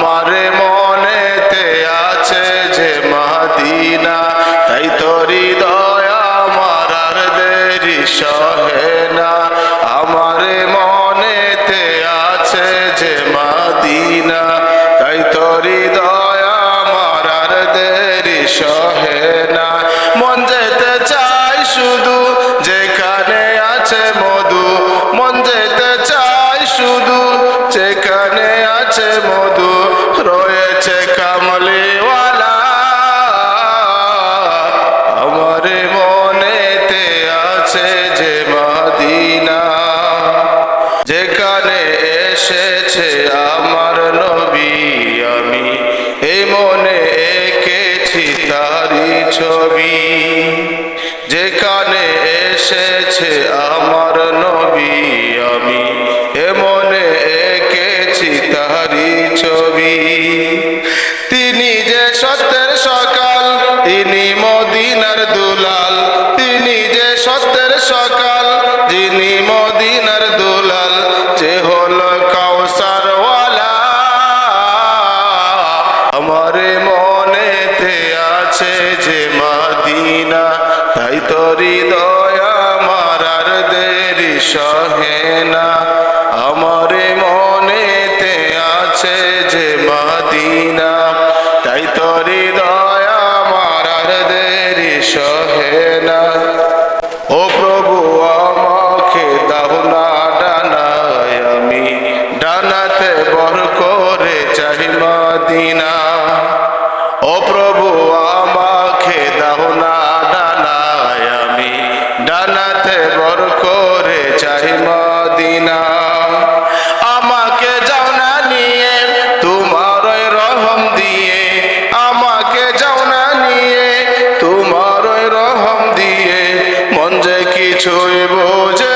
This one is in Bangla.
আমার মনেতে আছে যে মদিনা, তাই তো হৃদয় আমার আর দেরি সহে না। আমার মনেতে আছে যে মদিনা, তাই তো হৃদয় আমার আর দেরি সহে না। মন যেতে চাই শুধু যেখানে আছে মধু, মন যেতে চাই শুধু যেখানে আছে মধু, রয়েছে কামলিওয়ালা। আমার মনেতে আছে যে মদিনা, যেখানে এসেছে আমার নবী, আমি এই মনে এঁকেছি তারি ছবি। যেখানে এসেছে আমার নবী, আমি এ মনে এঁকেছি তারি ছবি। তিনি যে সত্যের সকাল, তিনি মদিনার দুলাল, তিনি যে সত্যের সকাল, যিনি মদিনার দুলাল, যে হল কাউসারওয়ালা। আমার মনেতে আছে যে মদিনা, তাই তো হৃদয় আমার আর দেরি সহে না। আমার মনেতে আছে যে মদিনা, তাই তো হৃদয় আমার আর দেরি সহে না। ও প্রভু আমাকে দাও না ডানায়, আমি ডানাতে বর করে চাই মদিনা। ও প্রভু আমাকে দাও না ডানায়, আমি ডানাতে বর করে চাই মদিনা। আমাকে যাও না নিয়ে তোমার ওই রহম দিয়ে, আমাকে যাও না নিয়ে তোমার ওই রহম দিয়ে, মন যে কিছুই বোঝে